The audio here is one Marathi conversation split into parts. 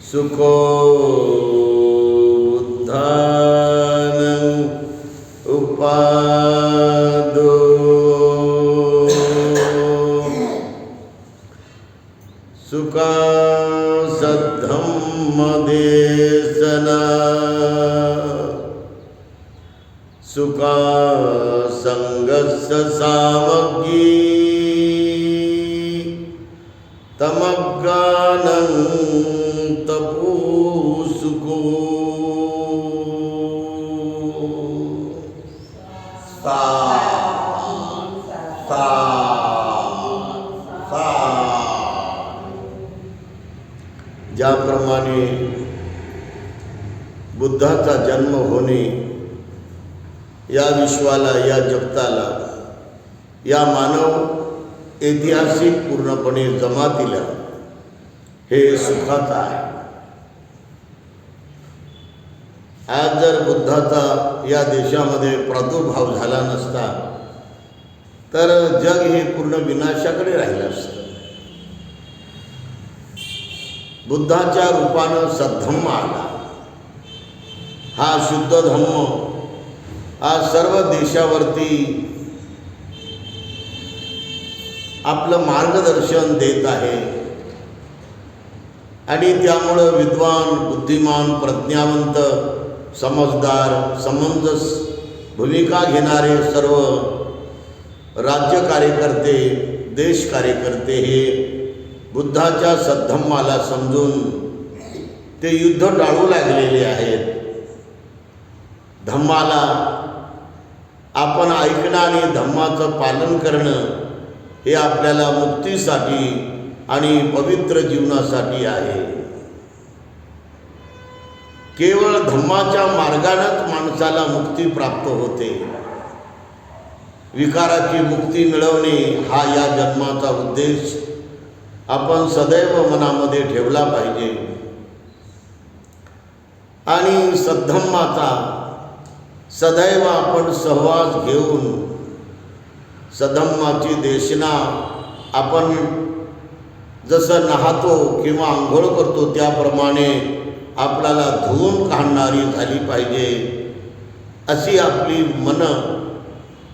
सुखो बुद्धानं उपादो सुखा सद्धम्मदेशना सुखा संगस्य सामग्री तमग्गानं तपोसुको सा सा सा। ज्याप्रमाणे बुद्धाचा जन्म होणे या विश्वाला, या जगताला, या मानव ऐतिहासिक पूर्णपणे जमातीला हे सुखाचं आहे। आज जर बुद्धाचा या देशामध्ये प्रादुर्भाव झाला नसता तर जग हे पूर्ण विनाशाकडे राहिलं असतं। बुद्धाच्या रूपानं सद्धम्म आला। हा शुद्ध धम्म आज सर्व देशावरती आपलं मार्गदर्शन देत आहे आणि त्यामुळं विद्वान, बुद्धिमान, प्रज्ञावंत, समजदार, समंजस भूमिका घेणारे सर्व राज्य कार्यकर्ते, देश कार्यकर्ते हे बुद्धाच्या सद्धम्माला समजून ते युद्ध टाळू लागलेले आहेत। धम्माला आपण ऐकणं आणि धम्माचं पालन करणं हे आपल्याला मुक्तीसाठी आणि पवित्र जीवनासाठी आहे। केवळ धम्माच्या मार्गानेच माणसाला मुक्ती प्राप्त होते। विकाराची मुक्ती मिळवणे हा या जन्माचा उद्देश आपण सदैव मनामध्ये ठेवला पाहिजे आणि सद्धम्माचा सदैव आपण सहवास घेऊन सद्धम्माची देशना आपण जसं नाहतो किंवा आंघोळ करतो त्याप्रमाणे आपल्याला धुवून काढणारी झाली पाहिजे, अशी आपली मन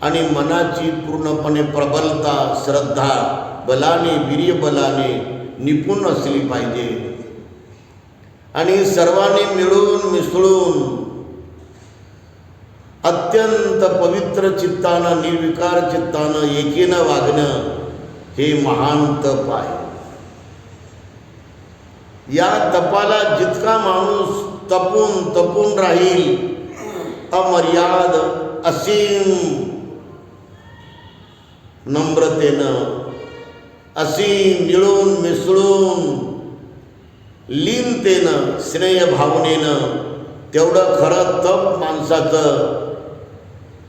आणि मनाची पूर्णपणे प्रबलता, श्रद्धा बलाने, वीर्य बलाने निपुण असली पाहिजे आणि सर्वांनी मिळून मिसळून अत्यंत पवित्र चित्तानं, निर्विकार चित्तानं, एकीनं वागणं हे महान तप आहे। या तपाला जितका माणूस तपून तपून राहील, अमर्याद असीम नम्रतेनं, असीम मिळून मिसळून लीनतेनं, स्नेह भावनेनं, तेवढं खरं तप माणसाचं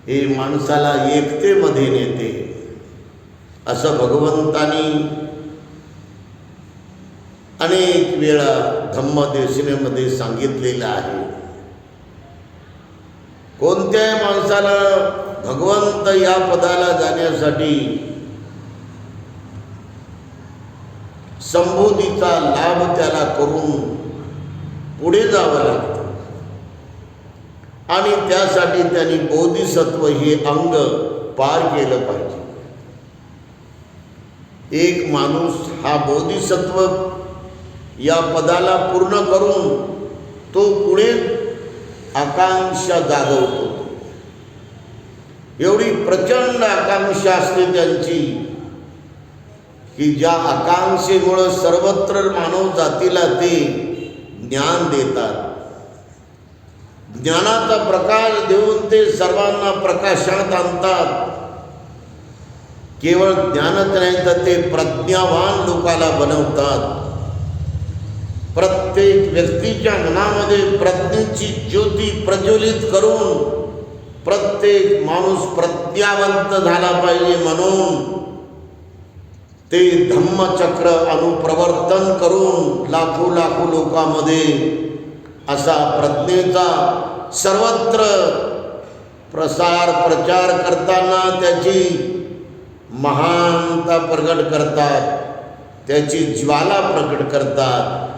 हे माणसाला एकतेमध्ये नेते, असं भगवंतानी अनेक वेळा धम्मदेशनेमध्ये सांगितलेलं आहे। कोणत्याही माणसाला भगवंत या पदाला जाण्यासाठी संबोधीचा लाभ त्याला करून पुढे जावं लागतं आणि त्यासाठी त्यांनी बोधिसत्व हे अंग पार केलं पाहिजे। एक माणूस हा बोधिसत्व या पदाला पूर्ण करून तो पुढे आकांक्षा जागवतो। एवढी प्रचंड आकांक्षा असते त्यांची की ज्या आकांक्षेमुळे सर्वत्र मानव जातीला ते ज्ञान देतात। ज्ञानाचा प्रकाश देऊन ते सर्वांना प्रकाशात आणतात। केवळ ज्ञानच नाही तर ते प्रज्ञावान लोकाला बनवतात। प्रत्येक व्यक्तीच्या मनामध्ये प्रज्ञेची ज्योती प्रज्वलित करून प्रत्येक माणूस प्रज्ञावंत झाला पाहिजे म्हणून ते धम्मचक्र अनुप्रवर्तन करून लाखो लाखो लोकांमध्ये असा प्रज्ञेचा सर्वत्र प्रसार प्रचार करताना त्याची महानता प्रगट करतात। त्याची ज्वाला प्रकट करतात,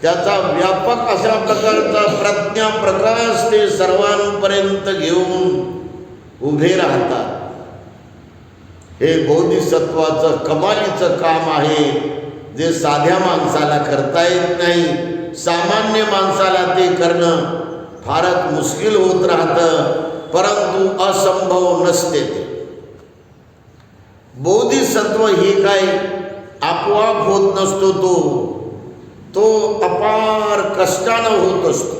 त्याचा व्यापक अशा प्रकारचा प्रज्ञा प्रकाश ते सर्वांपर्यंत घेऊन उभे राहतात. हे बोधिसत्वाचं कमालीचं काम आहे, जे साध्या माणसाला करता येत नाही. सामान्य माणसाला ते करणं फारच मुश्किल होत राहतं, परंतु असंभव नसते ते. बोधिसत्व हे काय आपोआप होत नसतो, तो अपार कष्टानं होत असतो,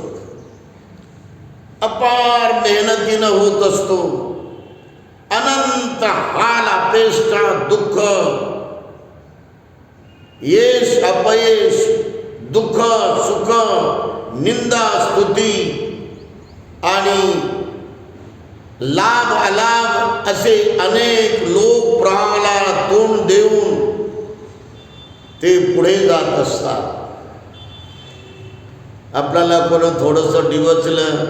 अपार मेहनतीनं होत असतो. अनंत हाल अपेष्टा दुःख, यश अपयश, दुःख सुख, निंदा स्तुती आणि लाभ अलाभ असे अनेक लोक प्रवाहाला तोंड देऊन ते पुढे जात असतात. आपल्याला कोण थोडंसं डिवचलं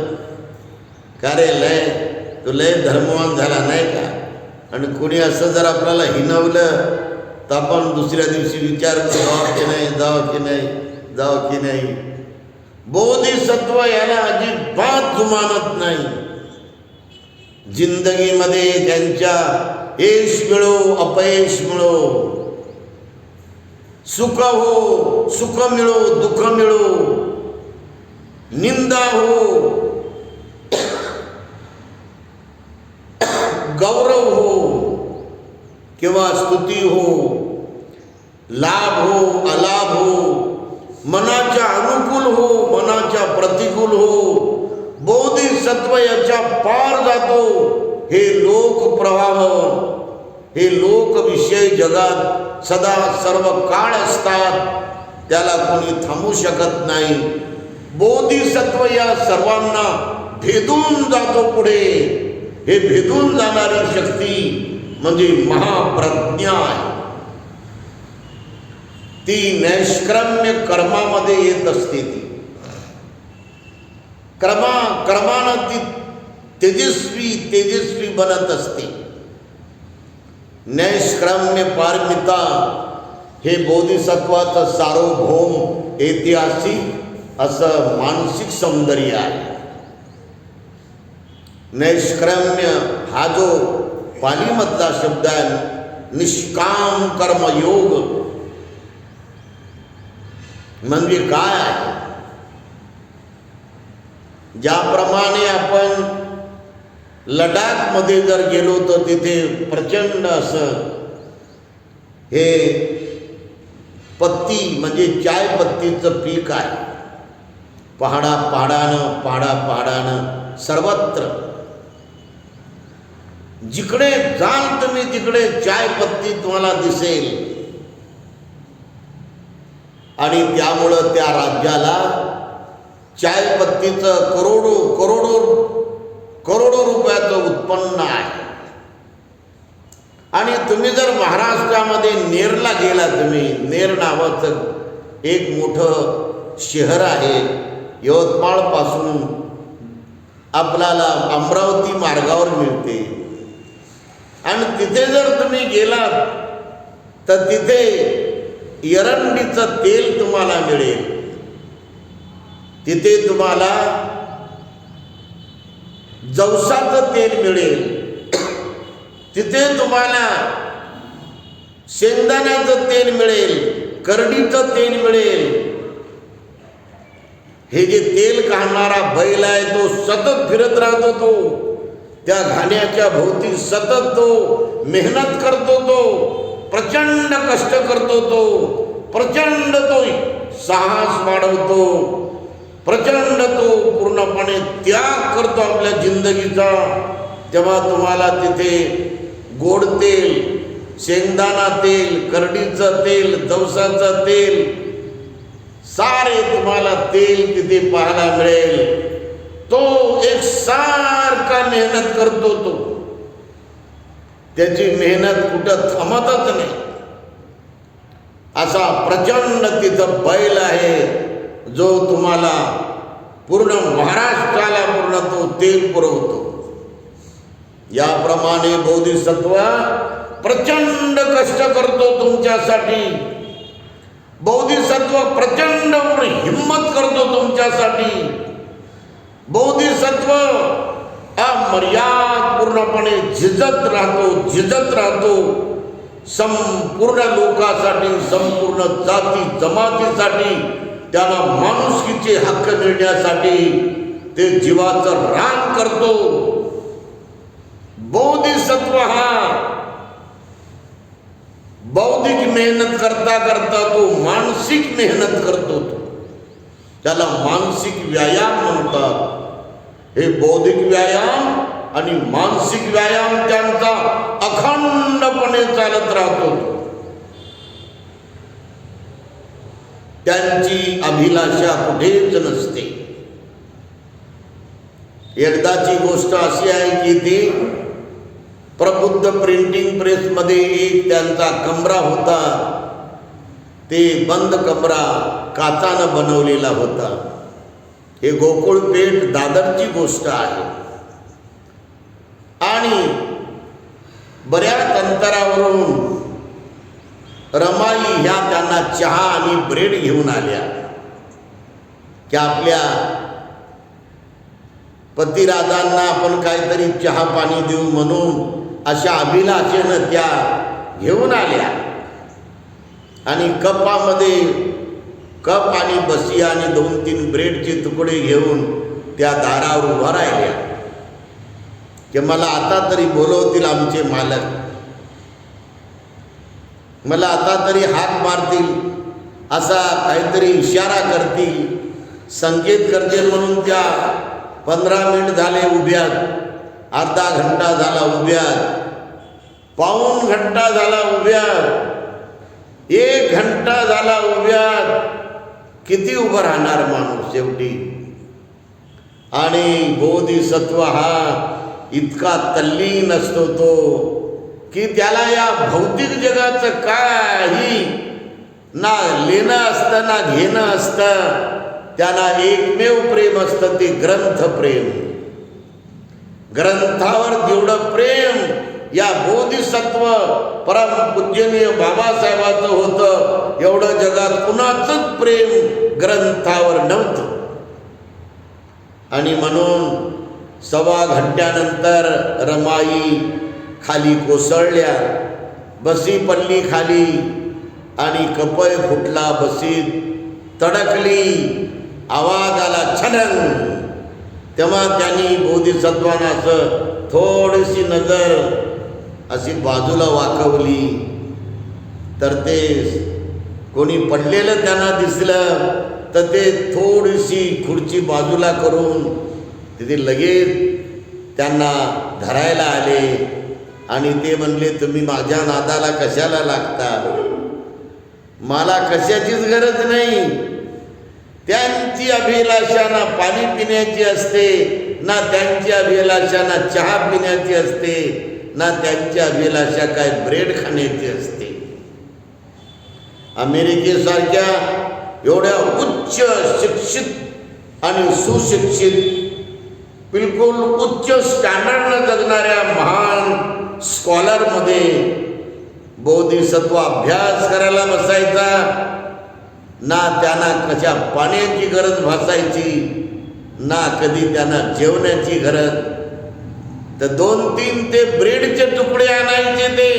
का रे लय तू लय धर्मवान झाला नाही का, आणि कोणी असं जर आपल्याला हिनवलं तर आपण दुसऱ्या दिवशी विचार करू जावं की नाही, जावं की नाही, जावं की नाही. बोधिसत्व याला अजिबात जुमानत नाही. जिंदगीमध्ये त्यांच्या यश मिळो अपयश मिळो, सुख हो सुख मिळो दुःख मिळो, निंदा हो गौरव हो किंवा स्तुती हो, लाभ हो अलाभ हो, मनाच्या अनुकूल हो मनाच्या प्रतिकूल हो, बोधिसत्व याच्या पार जातो. हे लोक प्रवाह, हे लोक विषय जगात सदा सर्व काळ असतात, त्याला कोणी थांबू शकत नाही. बोधिसत्व या सर्वांना भेदून जातो पुढे. हे भेदून जाणारी शक्ती म्हणजे महाप्रज्ञा आहे. ती नैष्क्रम्य कर्मामध्ये येत असते. ती कर्मानं ती तेजस्वी बनत असते. नैष्क्रम्य पारमिता हे बोधिसत्वाचं सार्वभौम ऐतिहासिक असं मानसिक सौंदर्य आहे. नैष्क्रम्य हा जो पालीमधला शब्द आहे, निष्काम कर्मयोग म्हणजे काय आहे. ज्याप्रमाणे आपण लडाखमध्ये जर गेलो तर तिथे प्रचंड असं हे पत्ती म्हणजे चाय पत्तीचं पीक आहे. पहाडानं सर्वत्र जिकडे जाल तुम्ही तिकडे चाय पत्ती तुम्हाला दिसेल. आणि त्यामुळं त्या राज्याला चाय पत्तीचं करोडो रुपयाचं उत्पन्न आहे. आणि तुम्ही जर महाराष्ट्रामध्ये नेरला गेला, तुम्ही नेर नावाचं एक मोठं शहर आहे, यवतमाळ पासून आपल्याला अमरावती मार्गावर मिळते. आणि तिथे जर तुम्ही गेलात तर तिथे एरंडीचं तेल तुम्हाला मिळेल. तिथे तुम्हाला जवसाचं तेल मिळेल. तिथे तुम्हाला शेंगदाण्याचं तेल मिळेल, करडीचं तेल मिळेल. हे जे तेल काढणारा बैल आहे तो सतत फिरत राहतो. तो त्या घाण्याच्या भोवती सतत तो मेहनत करतो, तो प्रचंड कष्ट करतो, तो प्रचंड तो साहस वाढवतो, प्रचंड तो पूर्णपणे त्याग करतो आपल्या जिंदगीचा. तेव्हा तुम्हाला तिथे गोड तेल, शेंगदाणा तेल, करडीचं तेल, जवसाचं तेल, सारे तुम्हाला तेल तिथे पाहायला मिळेल. तो एक सारखा मेहनत करतो. तो त्याची मेहनत कुठं थांबतच नाही. असा प्रचंड तिथं बैल आहे जो तुम्हाला पूर्ण महाराष्ट्राला पूर्ण तो तेल पुरवतो. याप्रमाणे बोधिसत्व प्रचंड कष्ट करतो तुमच्यासाठी. बोधिसत्व प्रचंड हिम्मत करतो तुमच्यासाठी. बोधिसत्व अमर्याद पूर्णपणे झिजत राहतो संपूर्ण लोकांसाठी, संपूर्ण जाती जमातीसाठी, त्याला माणुसकीचे हक्क मिळण्यासाठी ते जीवाचं रान करतो. बोधिसत्व हा बौद्धिक मेहनत करता करता तो मानसिक मेहनत करतो. त्याला मानसिक व्यायाम म्हणतात. हे बौद्धिक व्यायाम आणि मानसिक व्यायाम त्यांचा अखंडपणे चालत राहतो. त्यांची अभिलाषा कुठेच नसते. एकदाची गोष्ट अशी आहे की ती प्रबुद्ध प्रिंटिंग प्रेसमध्ये एक त्यांचा कमरा होता. ते बंद कमरा काचानं बनवलेला होता. हे गोकुळपेठ दादरची गोष्ट आहे. आणि बऱ्याच अंतरावरून रमाई ह्या त्यांना चहा आणि ब्रेड घेऊन आल्या की आपल्या पतिराजांना आपण काहीतरी चहा पाणी देऊ म्हणून अशा अभिलाषेनं त्या घेऊन आल्या. आणि कपामध्ये कप आणि बसिया आणि 2-3 ब्रेडचे तुकडे घेऊन त्या दारावर उभा राहिल्या की मला आता तरी बोलवतील आमचे मालक, मला आता तरी हाक मारतील, असा काहीतरी इशारा करतील, संकेत करतील. म्हणून त्या 15 मिनिट झाले उभ्यात, अर्धा घंटा झाला उभ्यात, पाऊण घंटा झाला उभ्यात, 1 घंटा झाला उभ्यात. किती उभं राहणार माणूस शेवटी. आणि बोधिसत्व हा इतका तल्लीन असतो तो की त्याला या भौतिक जगाचं काही ना लेणं असतं ना घेणं असतं. त्याला एकमेव प्रेम असतं ते ग्रंथप्रेम. ग्रंथावर जेवढं प्रेम या बोधिसत्व परम पूजनीय बाबासाहेबांचं होतं एवढं जगात कुणाचंच प्रेम ग्रंथावर नव्हतं. आणि म्हणून 1.25 घंट्यानंतर रमाई खाली कोसळल्या, बसी पडली खाली आणि कपय फुटला, बसीत तडकली, आवाज आला छनन. तेव्हा त्यांनी बोधिसत्वानं असं थोडीशी नजर अशी बाजूला वाकवली तर ते कोणी पडलेलं त्यांना दिसलं तर ते थोडीशी खुर्ची बाजूला करून तिथे लगेच त्यांना धरायला आले. आणि ते म्हणले तुम्ही माझ्या नादाला कशाला लागता, मला कशाचीच गरज नाही. त्यांची अभिलाषा ना पाणी पिण्याची असते, ना त्यांची अभिलाषा ना चहा पिण्याची असते, ना त्यांची अभिलाषा काय ब्रेड खाण्याची असते. अमेरिकेसारख्या एवढ्या उच्च शिक्षित आणि सुशिक्षित बिलकुल उच्च स्टँडर्डनं जगणाऱ्या महान स्कॉलरमध्ये बोधिसत्व अभ्यास करायला बसायचा ना. त्यांना कशा पाण्याची गरज भासायची ना कधी त्यांना जेवणाची गरज. तर 2-3 ते ब्रेडचे तुकडे आणायचे ते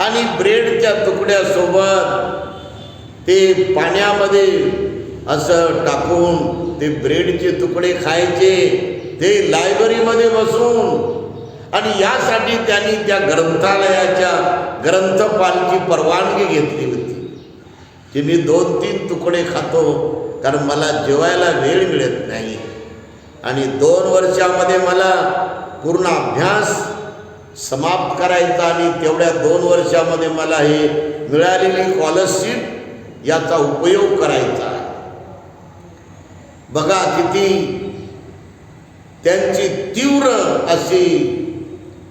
आणि ब्रेडच्या तुकड्यासोबत ते पाण्यामध्ये असं टाकून ते ब्रेडचे तुकडे खायचे ते लायब्ररीमध्ये बसून. आणि यासाठी त्यांनी त्या ग्रंथालयाच्या ग्रंथपालची परवानगी घेतली होती की मी 2-3 तुकडे खातो कारण मला जेवायला वेळ मिळत नाही. आणि 2 वर्षामध्ये मला पूर्ण अभ्यास समाप्त करायचा आणि तेवढ्या 2 वर्षामध्ये मला हे मिळालेली स्कॉलरशिप याचा उपयोग करायचा. बघा किती त्यांची तीव्र अशी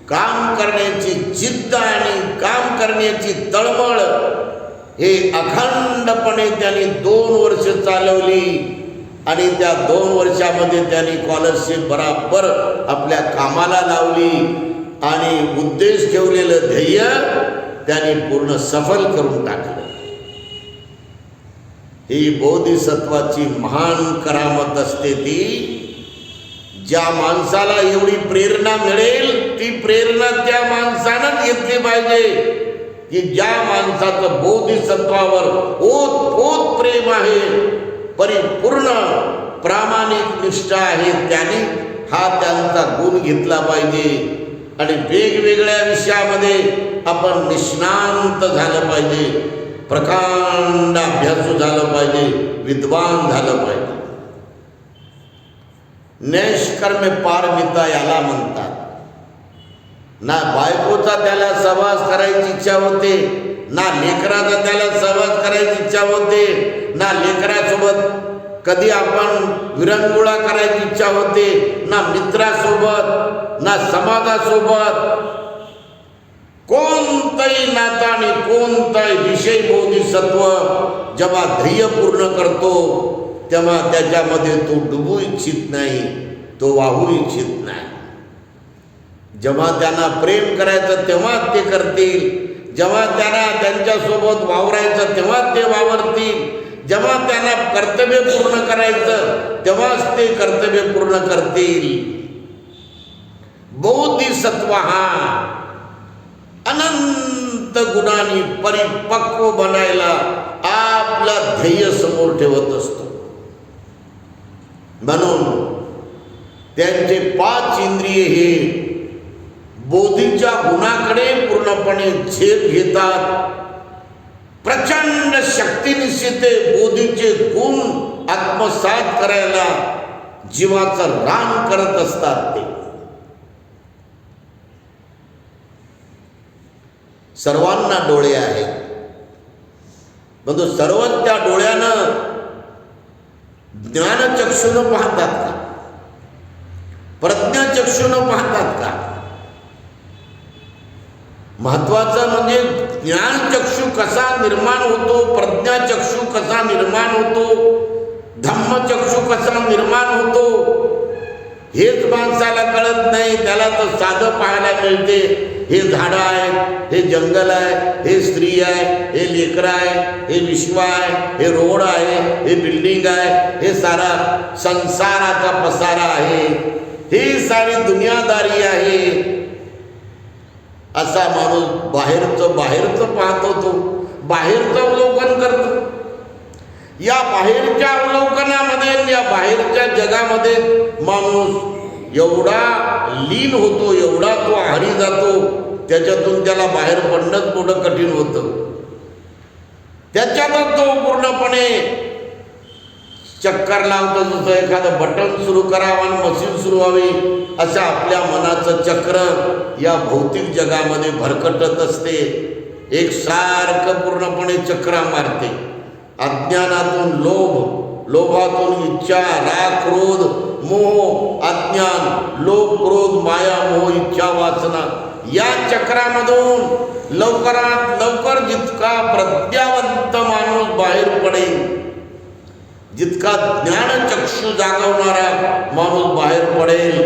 काम करण्याची जिद्द आणि काम करण्याची तळमळ हे अखंडपणे त्यांनी 2 वर्ष चालवली. आणि त्या 2 वर्षामध्ये त्यांनी स्कॉलरशिप बराबर आपल्या कामाला लावली आणि उद्देश ठेवलेलं ध्येय त्यांनी पूर्ण सफल करून टाकलं. ही बोधिसत्वाची महान करामत असते. ती ज्या माणसाला एवढी प्रेरणा मिळेल ती प्रेरणा त्या माणसानंच घेतली पाहिजे की ज्या माणसाचं बोधिसत्वावर ओत प्रेम आहे, परिपूर्ण प्रामाणिक निष्ठा आहे, त्याने हा त्यांचा गुण घेतला पाहिजे. आणि वेगवेगळ्या विषयामध्ये आपण निष्णांत झालं पाहिजे, प्रकांड अभ्यासू झालं पाहिजे, विद्वान झालं पाहिजे. नैष्कर्म्य पारमिता याला म्हणतात. ना बायकोचा त्याला सहवास करायची इच्छा होते, ना लेकराचा त्याला सहवास करायची इच्छा होते, ना लेकरासोबत कधी आपण विरंगुळा करायची इच्छा होते, ना मित्रासोबत, ना समाजासोबत. कोणताही नाता आणि कोणताही विषय बोधिसत्व जेव्हा ध्येय पूर्ण करतो तेव्हा त्याच्यामध्ये तो डुबू इच्छित नाही, तो वाहू इच्छित नाही. जेव्हा त्यांना प्रेम करायचं तेव्हा ते करतील, जेव्हा त्यांना त्यांच्यासोबत वावरायचं तेव्हा ते वावरतील, जेव्हा त्यांना कर्तव्य पूर्ण करायचं तेव्हाच ते कर्तव्य पूर्ण करतील. बोधिसत्व हा अनंत गुणांनी परिपक्व बनायला आपला ध्येय समोर ठेवत असतो. म्हणून त्यांचे 5 इंद्रिये हे बोधीच्या गुणाकडे पूर्णपणे झेप घेतात. प्रचंड शक्तीनिशी ते बोधीचे गुण आत्मसात करायला जीवाचं रान करत असतात. ते सर्वांना डोळे आहेत, परंतु सर्व त्या डोळ्यानं ज्ञानचक्षुनं पाहतात का? प्रज्ञाचक्षुनं पाहतात का? महत्वाचं म्हणजे ज्ञानचक्षु कसा निर्माण होतो, प्रज्ञाचक्षु कसा निर्माण होतो, धम्मचक्षु कसा निर्माण होतो, हेच माणसाला कळत नाही. त्याला तर साधं पाहायला मिळते. हे झाडं आहेत, हे जंगल आहे, हे स्त्री आहे, हे लेकरं आहे, हे विश्व आहे, हे रोड आहे, हे बिल्डिंग आहे, हे सारा संसाराचा पसारा आहे, ही सारी दुनियादारी आहे. असा माणूस बाहेरचं पाहतो, तो बाहेरचं अवलोकन करतो. या बाहेरच्या अवलोकनामध्ये, या बाहेरच्या जगामध्ये माणूस एवढा लीन होतो, एवढा तो आहारी जातो, त्याच्यातून त्याला बाहेर पडणंच मोठं कठीण होतं. त्याच्यातच तो पूर्णपणे चक्कर लावतो. जसं एखादं बटन सुरू करावं आणि मशीन सुरू व्हावी, असं आपल्या मनाचं चक्र या भौतिक जगामध्ये भरकटत असते. एक सारखं पूर्णपणे चक्रा मारते. अज्ञानातून लोभ, लोभातून इच्छा, राग, क्रोध, मोह, अज्ञान, लोभ, क्रोध, माया, मोह, इच्छा, वासना, या चक्रामधून लवकरात लवकर जितका प्रज्ञावंत माणूस बाहेर पडेल, जितका ज्ञानचक्षु जागवणारा माणूस बाहेर पडेल,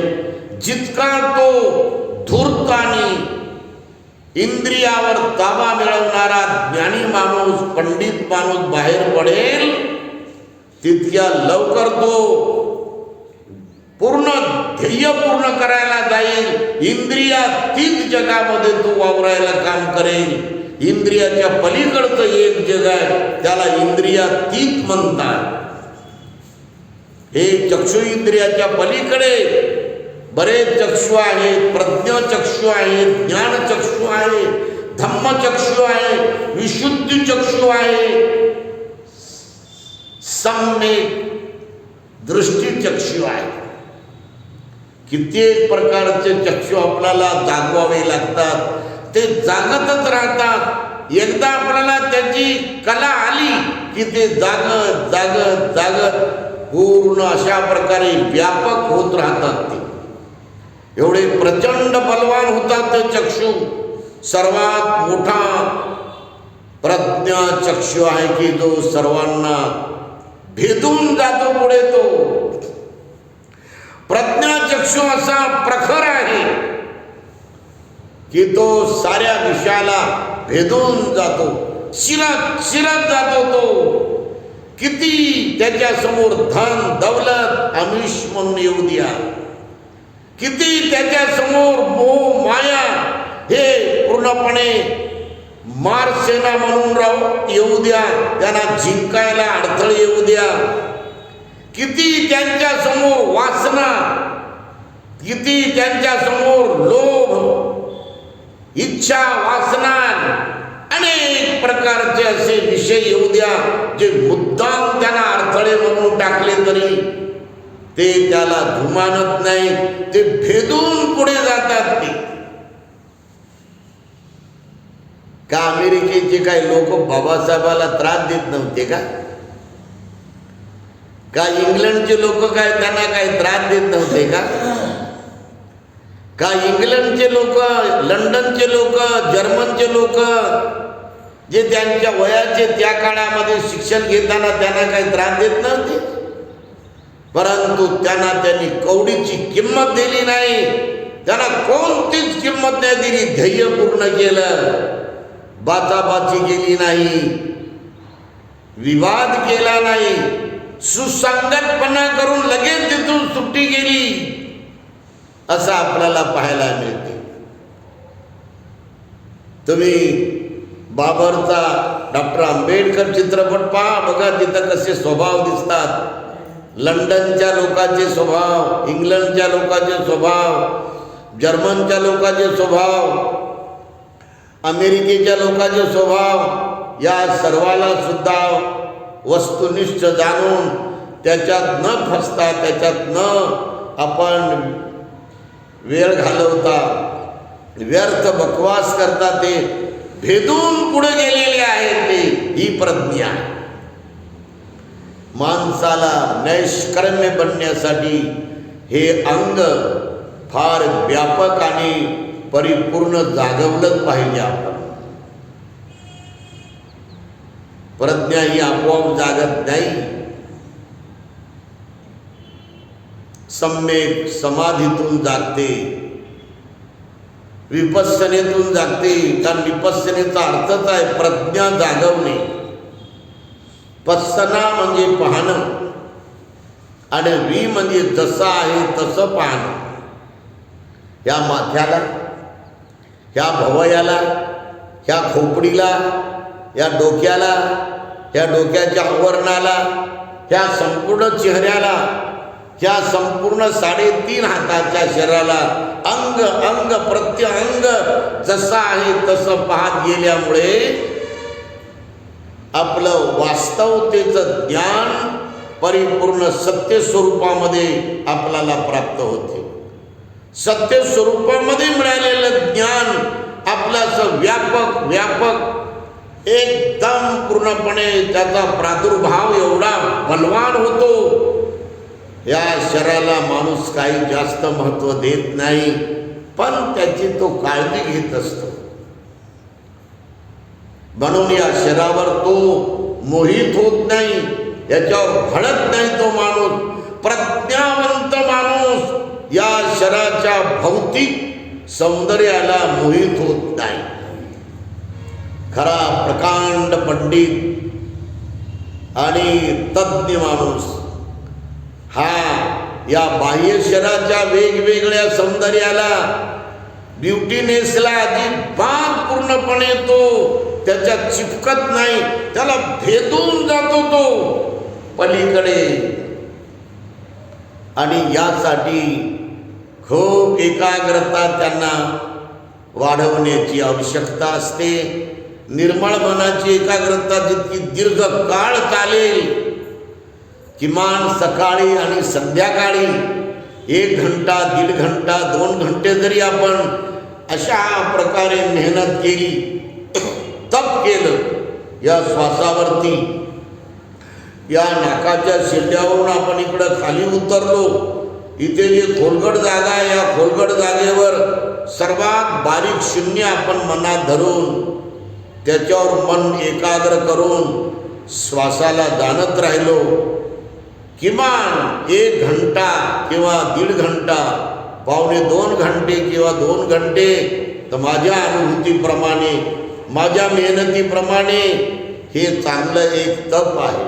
जितका तो धूर्त आणि इंद्रियावर ताबा मिळवणारा ज्ञानी माणूस, पंडित माणूस बाहेर पडेल, तितक्या लवकर तो पूर्ण ध्येय पूर्ण करायला जाईल. इंद्रियातीत जगामध्ये तो वावरायला काम करेल. इंद्रियाच्या पलीकडचं एक जग आहे, त्याला इंद्रियातीत म्हणतात. हे चक्षु इंद्रियाच्या पलीकडे बरेच चक्षु आहेत. प्रज्ञाचक्षु आहे, ज्ञानचक्षु आहे, धम्मचक्षु आहे, विशुद्धी चक्षु आहे, सम्यक दृष्टी चक्षु आहे. कित्येक प्रकारचे चक्षु आपल्याला जागवावे लागतात. ते जागतच राहतात. एकदा आपल्याला त्याची कला आली की ते जागत जागत जागत पूर्ण अशा प्रकारे व्यापक होत राहतात. ते एवढे प्रचंड बलवान होतात ते चक्षु. सर्वात मोठा प्रज्ञा चक्षु आहे की जो सर्वांना भेदून जातो पुढे. तो प्रज्ञाचक्षु असा प्रखर आहे की तो साऱ्या विषयाला भेदून जातो, शिरत जातो तो. किती त्याच्या समोर धन दौलत आमिष म्हणून येऊ द्या, किती त्याच्या समोर मोह माया हे पूर्णपणे मारसेना म्हणून येऊ द्या, त्यांना जिंकायला अडथळे येऊ द्या, किती त्यांच्या समोर वासना, किती त्यांच्या समोर लोभ इच्छा वासना अनेक प्रकारचे असे विषय येऊ द्या जे मुद्दाम त्यांना अडथळे म्हणून टाकले तरी ते त्याला जुमानत नाही, ते भेदून पुढे जातात. ते का अमेरिकेचे काही लोक बाबासाहेबाला त्रास देत नव्हते का इंग्लंडचे लोक काय त्यांना काही त्रास देत नव्हते का इंग्लंडचे लोक, लंडनचे लोक, जर्मनचे लोक जे त्यांच्या वयाचे त्या काळामध्ये शिक्षण घेताना त्यांना काही त्रास देत नव्हते, परंतु त्यांनी कवडीची किंमत दिली नाही, त्यांना कोणतीच किंमत नाही दिली, ध्येय पूर्ण केलं, बाचाबाची केली नाही, विवाद केला नाही, सुसंगतपणा करून लगेच तिथून सुट्टी गेली असं आपल्याला पाहायला मिळते. तुम्ही बाबरचा डॉक्टर आंबेडकर चित्रपट पहा, बघा तिथं कसे स्वभाव दिसतात. लंडनच्या लोकांचे स्वभाव, इंग्लंडच्या लोकांचे स्वभाव, जर्मनच्या लोकांचे स्वभाव, अमेरिकेच्या लोकांचे स्वभाव, या सर्वाला सुद्धा वस्तुनिष्ठ जाणून त्याच्यात न फसता, त्याच्यात न आपण वेळ घालवता, व्यर्थ बकवास करता ते भेदून पुढे गेलेले आहेत. ते ही प्रज्ञा माणसाला नैष्कर्म्य बनण्यासाठी हे अंग फार व्यापक आणि परिपूर्ण जागवलंच पाहिजे. आपण प्रज्ञा ही आपोआप जागत नाही, सम्यक समाधीतून जागते, विपස්සनेतून जागते. कारण विपස්සनेचा अर्थच आहे प्रज्ञा जागवणे. पස්සना म्हणजे पाहणं आणि वी म्हणजे जसं आहे तसं पाहणं. ह्या माथ्याला, ह्या भवयाला, ह्या खोपडीला, या डोक्याला, ह्या डोक्याच्या आवरणाला, ह्या संपूर्ण चेहऱ्याला, ह्या संपूर्ण 3.5 हाताच्या शरीराला अंग अंग प्रत्यंग जसं आहे तसं पाहत गेल्यामुळे आपलं वास्तवतेचं ज्ञान परिपूर्ण सत्य स्वरूपामध्ये आपल्याला प्राप्त होते. सत्य स्वरूपामध्ये मिळालेलं ज्ञान आपल्याचं व्यापक एकदम पूर्णपणे त्याचा प्रादुर्भाव एवढा बलवान होतो. या शरीराला माणूस काही जास्त महत्त्व देत नाही, पण त्याची तो काळजी घेत असतो. म्हणून या शरीरावर तो मोहित होत नाही, याच्यावर भळत नाही. तो माणूस प्रज्ञावंत माणूस या शरीराच्या भौतिक सौंदर्याला मोहित होत नाही. खरा प्रकांड पंडित आणि तज्ञ माणूस हा या बाह्य शरीराच्या वेगवेगळ्या सौंदर्याला, ब्युटीनेसला अजिबात पूर्णपणे तो त्याच्यात चिपकत नाही, त्याला भेदून जातो तो पलीकडे. आणि यासाठी खूप एकाग्रता त्यांना वाढवण्याची आवश्यकता असते. निर्मळ मनाची एकाग्रता जितकी दीर्घ काळ चालेल, किमान सकाळी आणि संध्याकाळी 1 घंटा, 1.5 घंटा, 2 घंटे जरी आपण अशा प्रकारे मेहनत केली, तप केलं, या श्वासावरती, या नाकाच्या शेंड्यावरून आपण इकडं खाली उतरलो, इथे जे खोलगट जागा आहे, या खोलगट जागेवर सर्वात बारीक शून्य आपण मनात धरून त्याच्यावर मन एकाग्र करून श्वासाला जाणत राहिलो, किमान 1 घंटा किंवा 1.5 घंटा, 1.25-2 घंटे किंवा 2 घंटे, तर माझ्या अनुभूतीप्रमाणे माझ्या मेहनतीप्रमाणे हे चांगलं एक तप आहे.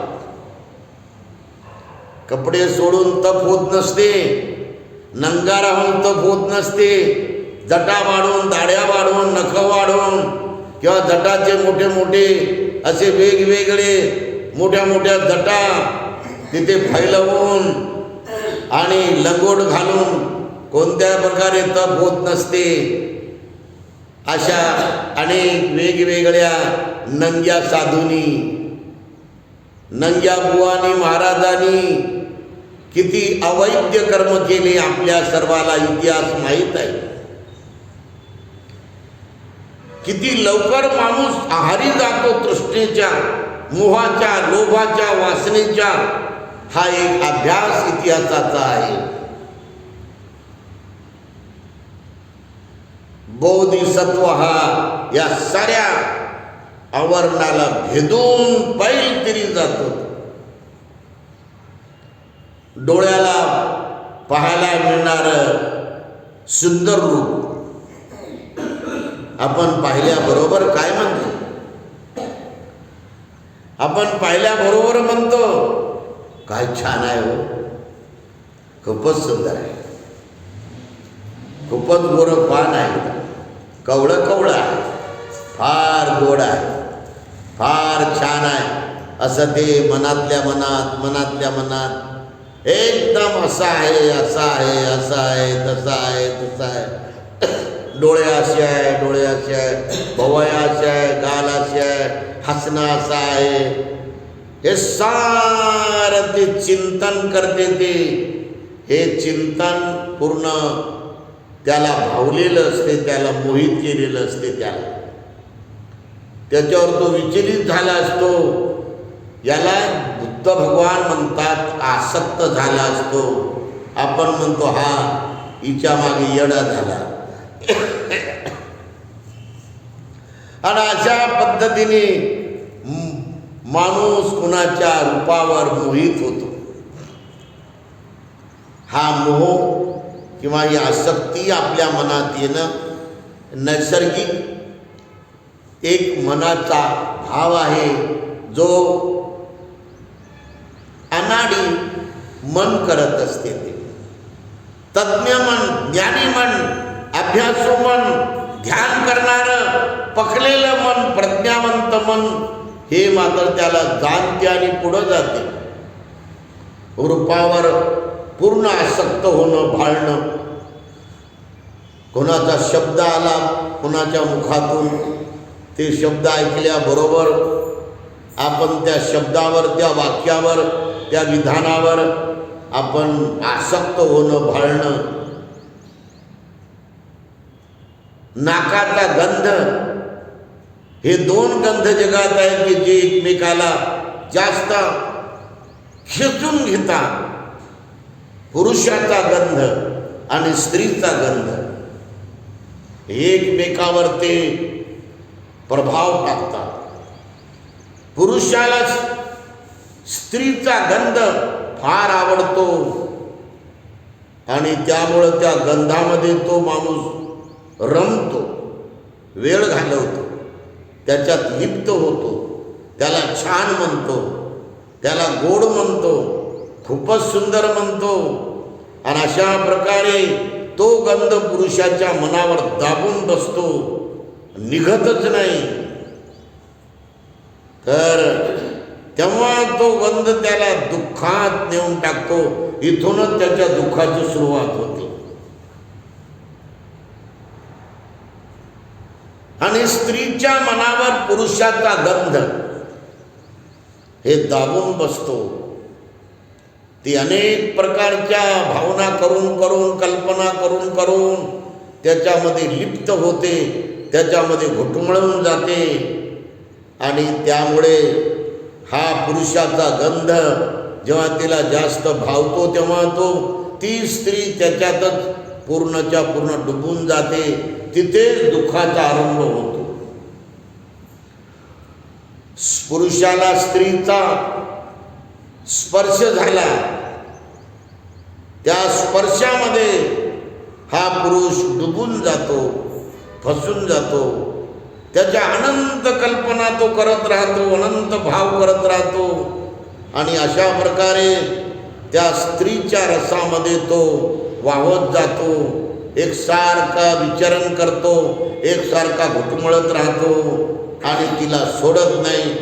कपडे सोडून तप होत नसते, नंगा राहून तप होत नसते. जटा वाढवून, दाढ्या वाढवून, नख वाढवून किंवा जटाचे मोठे मोठे असे वेगवेगळे मोठ्या मोठ्या जटा तिथे फैलवून आणि लंगोट घालून कोणत्या प्रकारे तप होत नसते. अशा अनेक वेगवेगळ्या नंग्या साधूंनी, नंग्या बुवानी महाराजांनी किती अवैध कर्म केले आपल्या सर्वाला इतिहास माहीत आहे. किती लवकर माणूस आहारी जातो तृष्णेच्या, मोहाच्या, लोभाच्या, वासनेच्या. हा एक अभ्यास इतिहासाचा आहे. बोधिसत्व हा या साऱ्या आवरणाला भेदून पैल तरी जातो. डोळ्याला पाहायला मिळणार सुंदर रूप आपण पाहिल्याबरोबर काय म्हणतो? आपण पाहिल्याबरोबर म्हणतो काय छान आहे हो, खूपच सुंदर आहे, खूपच गोरं पान आहे, कवळं कवळं आहे, फार गोड आहे, फार छान आहे, असं ते मनातल्या मनात, मनातल्या मनात एकदम असं आहे, असं आहे, असं आहे, तसं आहे, तसं आहे. डोळे असे आहे, डोळे असे आहे, भवया असे आहे, गाल असे आहे, हसणं असं आहे. हे सारं ते चिंतन करते. ते हे चिंतन पूर्ण त्याला भावलेलं असते, त्याला मोहित केलेलं असते. त्याच्यावर तो विचलित झाला असतो. याला बुद्ध भगवान म्हणतात आसक्त झाला असतो. आपण म्हणतो हा हिच्या मागे येडा झाला. आणि अशा पद्धतीने माणूस कुणाच्या रूपावर मोहित होतो. हा मोह किंवा ही आसक्ती आपल्या मनात येणं नैसर्गिक एक मनाचा भाव आहे, जो अनाडी मन करत असते. ते तज्ञ मन, ज्ञानी मन, अभ्यासू मन, ध्यान करणारं पकलेलं मन, प्रज्ञावंत मन हे मात्र त्याला जाणते आणि पुढं जाते. रूपावर पूर्ण आसक्त होणं, भाळणं. कोणाचा शब्द आला कोणाच्या मुखातून, ते शब्द ऐकल्याबरोबर आपण त्या शब्दावर, त्या वाक्यावर, त्या विधानावर आपण आसक्त होणं, भाळणं. नाकाचा गंध, हे दोन गंध जगात आहेत की जे एकमेकाला जास्त खेचून घेतात. पुरुषाचा गंध आणि स्त्रीचा गंध एकमेकावर ते प्रभाव टाकतात. पुरुषाला स्त्रीचा गंध फार आवडतो आणि त्यामुळं त्या गंधामध्ये तो माणूस रमतो, वेळ घालवतो, त्याच्यात लिप्त होतो, त्याला छान म्हणतो, त्याला गोड म्हणतो, खूपच सुंदर म्हणतो. आणि अशा प्रकारे तो गंध पुरुषाच्या मनावर दाबून बसतो, निघतच नाही. तर तेव्हा तो गंध त्याला दुःखात नेऊन टाकतो. इथूनच त्याच्या दुःखाची सुरुवात होते. आणि स्त्रीच्या मनावर पुरुषाचा गंध हे दाबून बसतो. ती अनेक प्रकारच्या भावना करून करून, कल्पना करून करून त्याच्यामध्ये लिप्त होते, त्याच्यामध्ये घुटमळून जाते. आणि त्यामुळे हा पुरुषाचा गंध जेव्हा तिला जास्त भावतो तेव्हा ती स्त्री त्याच्यातच पूर्णच्या पूर्ण डुबून जाते. तिथेच दुःखाचा आरंभ होतो. पुरुषाला स्त्रीचा स्पर्श झाला, त्या स्पर्शामध्ये हा पुरुष डुबून जातो, फसून जातो. त्याच्या अनंत कल्पना तो करत राहतो, अनंत भाव करत राहतो. आणि अशा प्रकारे त्या स्त्रीच्या रसामध्ये तो वाहत जातो, एकसारखा विचरण करतो, एकसारखा घुटमळत राहतो आणि तिला सोडत नाही.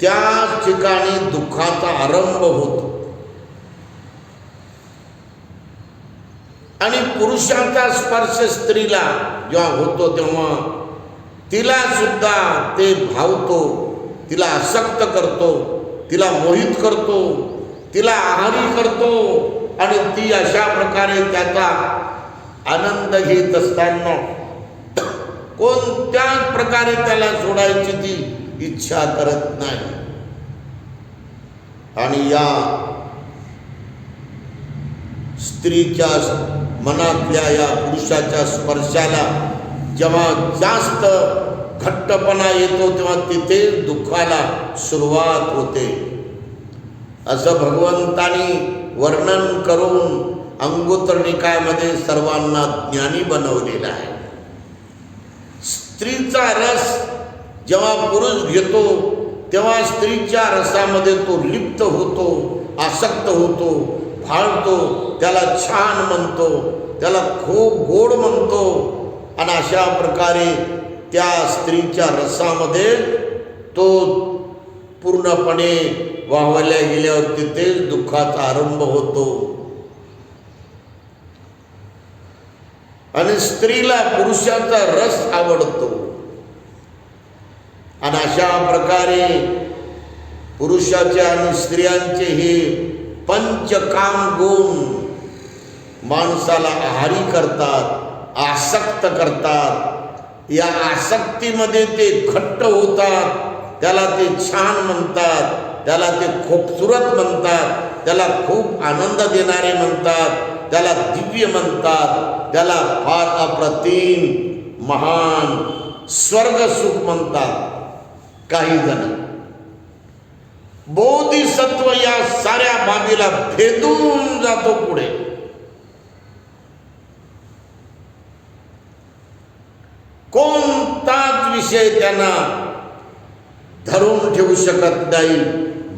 त्याच ठिकाणी दुःखाचा आरंभ होतो. आणि पुरुषाचा स्पर्श स्त्रीला जेव्हा होतो तेव्हा तिला सुद्धा ते भावतो, तिला आसक्त करतो, तिला मोहित करतो, तिला आहारी करतो. आणि ती अशा प्रकारे त्याचा आनंद घेत असताना कोणत्याच प्रकारे त्याला सोडायची ती इच्छा करत नाही. आणि या स्त्रीच्या मनातल्या या पुरुषाच्या स्पर्शाला जेव्हा जास्त घट्टपणा येतो तेव्हा तिथे दुःखाला सुरुवात होते. असं भगवंतानी वर्णन करून अंगुत्तर निकायामध्ये सर्वांना ज्ञानी बनवलेला आहे. स्त्रीचा रस जेव्हा पुरुष घेतो तेव्हा स्त्रीच्या रसामध्ये तो लिप्त होतो, आसक्त होतो, भाळतो, त्याला छान म्हणतो, त्याला खूप गोड म्हणतो. आणि अशा प्रकारे त्या स्त्रीच्या रसामध्ये तो पूर्णपणे वाहवल्या गेल्यावर तिथेच दुःखाचा आरंभ होतो. आणि स्त्रीला पुरुषाचा रस आवडतो. आणि अशा प्रकारे पुरुषाचे आणि स्त्रियांचे हे पंचकाम गुण माणसाला आहारी करतात, आसक्त करतात. या आसक्तीमध्ये ते घट्ट होतात, त्याला ते छान म्हणतात, त्याला ते खूबसूरत म्हणतात, त्याला खूप आनंद देणारे म्हणतात, त्याला दिव्य म्हणतात, त्याला फार अप्रतिम महान स्वर्ग सुख म्हणतात. काही जण बोधिसत्व या साऱ्या बाबीला भेदून जातो पुढे. कोणताच विषय त्यांना धरून ठेवू शकत नाही,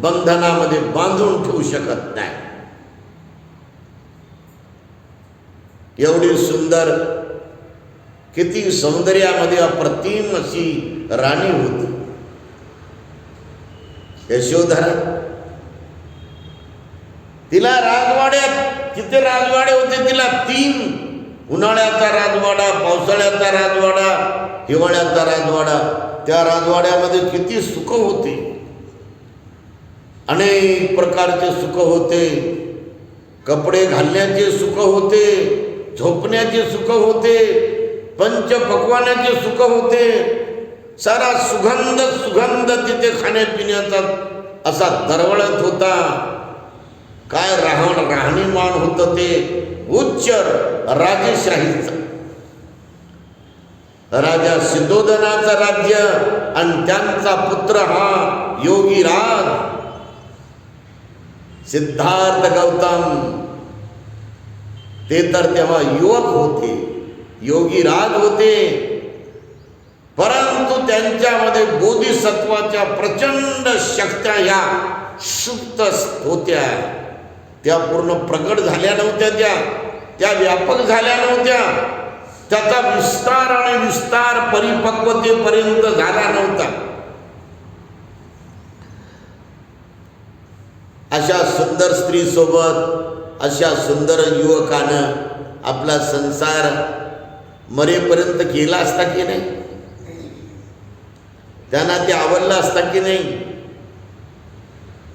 बंधनामध्ये बांधून ठेवू शकत नाही. एवढी सुंदर, किती सौंदर्यामध्ये अप्रतिम अशी राणी होती यशोधरा. तिला राजवाड्यात, किती राजवाडे होते तिला? 3. उन्हाळ्याचा राजवाडा, पावसाळ्याचा राजवाडा, हिवाळ्याचा राजवाडा. त्या राजवाड्यामध्ये किती सुख होते, अनेक प्रकारचे सुख होते. कपडे घालण्याचे सुख होते, झोपण्याचे सुख होते, पंचपक्वानाचे सुख होते. सारा सुगंध सुगंध तिथे खाण्यापिण्याचा असा दरवळत होता. काय राहणीमान होतं ते उच्च राजेशाहीचं. राजा सिद्धोधनाचं राज्य आणि त्यांचा पुत्र हा योगीराज सिद्धार्थ गौतम. ते तर तेव्हा युवक होते, योगीराज होते, परंतु त्यांच्यामध्ये बोधिसत्वाच्या प्रचंड शक्त्या ह्या सुप्त होत्या. त्या पूर्ण प्रगट झाल्या नव्हत्या, त्या व्यापक झाल्या नव्हत्या. त्याचा विस्तार आणि विस्तार परिपक्वतेपर्यंत झाला नव्हता. अशा सुंदर स्त्री सोबत, अशा सुंदर युवकानं आपला संसार मरेपर्यंत केला असता की नाही? त्यांना ते आवडलं असता की नाही?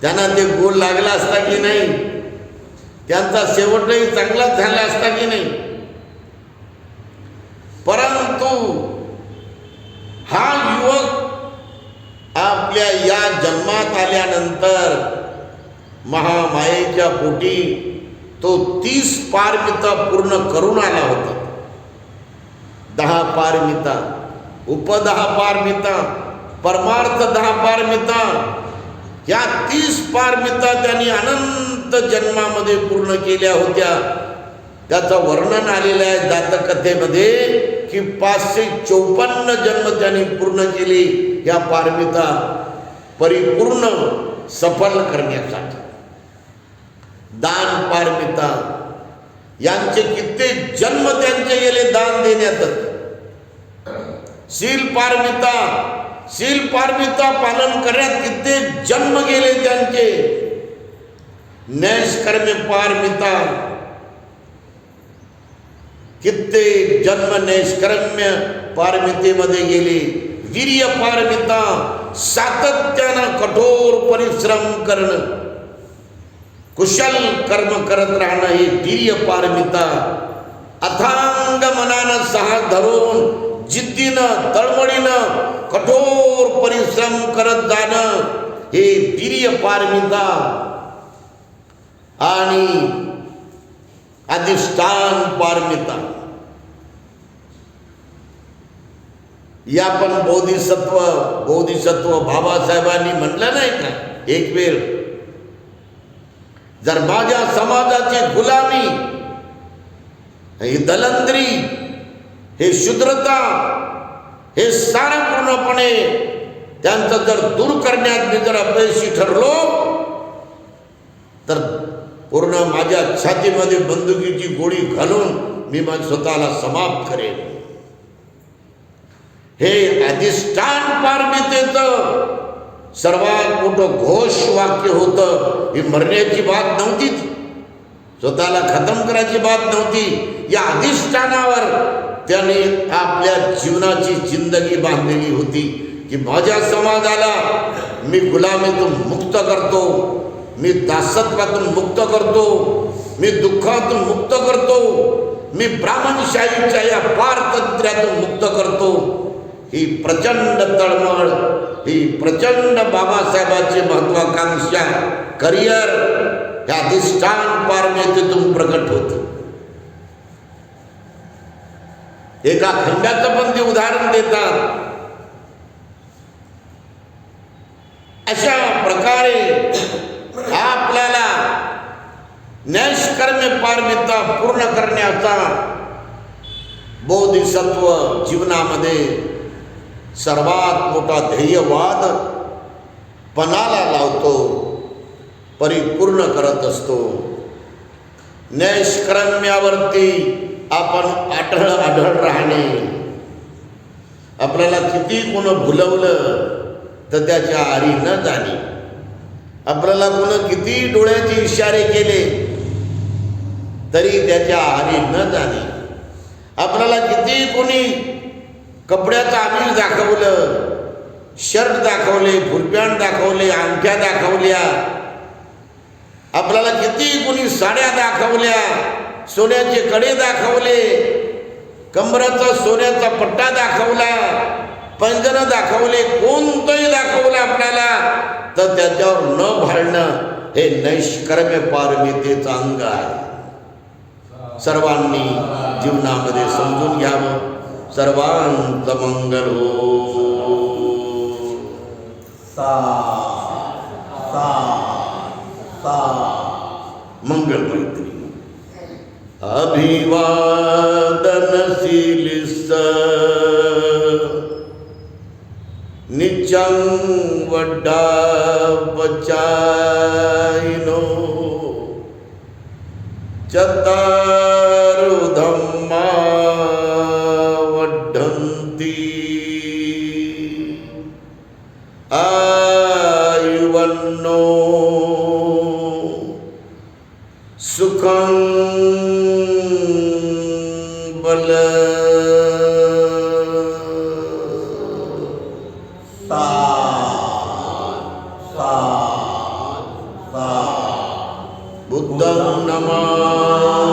त्यांना ते गोड लागला असता की नाही? त्यांचा शेवटही चांगलाच झाला असता की नाही? परंतु हा युवक आपल्या या जन्मात आल्यानंतर महामायेच्या पोटी तो 30 पारमिता पूर्ण करून आला होता. 10 पारमिता, उपदहा पारमिता, परमार्थ 10 पारमिता, या 30 पारमिता त्यांनी अनंत जन्मामध्ये पूर्ण केल्या होत्या. त्याचं वर्णन आलेलं आहे जातकथेमध्ये की 554 जन्म त्यांनी पूर्ण केले या पारमिता परिपूर्ण सफल करण्यासाठी. दान पारमिता यांचे कित्येक जन्म त्यांचे गेले दान देण्यातच. शील पारमिता पालन करण्यात कित्येक जन्म गेले त्यांचे. नैष्कर्म्य पारमिता कित्येक जन्म नैष्कर्म्य पारमितेमध्ये गेले. वीर्य पारमिता सातत्यानं कठोर परिश्रम करणं, कुशल कर्म करत राहणं हे वीर्य पारमिता. अथांग मनानं साहस धरून जिद्दीनं तळमळीनं कठोर परिश्रम करत जाणं हे वीर्य पारमिता. आणि अधिष्ठान पारमिता या पण बोधिसत्व बाबासाहेबांनी म्हटलं नाही का एक वेळ, जर माझ्या समाजाची गुलामी, ही दलंद्री, हे शुद्रता, हे सारं पूर्णपणे त्यांचं जर दूर करण्यात मी जर अपयशी ठरलो तर पूर्ण माझ्या छातीमध्ये बंदुकीची गोळी घालून मी माझ्या स्वतःला समाप्त करेन. हे अधिष्ठान पारमितेचं सर्वात मोठं घोष वाक्य होतं. ही मरण्याची बात नव्हती, स्वतःला खतम करायची बात नव्हती. या अधिष्ठानावर त्याने आपल्या जीवनाची जिंदगी बांधलेली होती की माझ्या समाजाला मी गुलामीतून मुक्त करतो, मी दासत्वातून मुक्त करतो, मी दुःखातून मुक्त करतो, मी ब्राह्मणशाहीच्या या पारतंत्र्यातून मुक्त करतो. ही प्रचंड तळमळ, ही प्रचंड बाबासाहेबांची महत्वाकांक्षा, करिअर या अधिष्ठान पारमितेतून प्रकट होते. एका खंडाचं पण ते उदाहरण देतात. अशा प्रकारे आपल्याला नैष्कर्म्य पारमिता पूर्ण करण्याचा बोधिसत्व जीवनामध्ये सर्वात मोठा ध्येयवाद पणाला लावतो, परिपूर्ण करत असतो. नैष्कर्म्यावरती आपण आढळ राहणे. आपल्याला किती कोण भुलवलं तर त्याच्या आरी न जाणे, आपल्याला कोण किती डोळ्याचे इशारे केले तरी त्याच्या आरी न जाणे, आपल्याला किती कोणी कपड्याचं आमिष दाखवलं, शर्ट दाखवले, फुलपॅन्ट दाखवले, अंगठ्या दाखवल्या, आपल्याला किती कोणी साड्या दाखवल्या, सोन्याचे कडे दाखवले, कंबराचा सोन्याचा पट्टा दाखवला, पैंजण दाखवले, कोणतंही दाखवलं आपल्याला तर त्याच्यावर न भाळणं हे नैष्कर्म्य पारमितेचं अंग आहे. सर्वांनी जीवनामध्ये समजून घ्यावं. सर्वांचं मंगल हो. मंगल मैत्री. अभिवादनशील निचं वड्डा बचाइनो चतारु धम्मा वड्ढन्ति आयुवन्नो सुखं बल बुद्धं नमामि.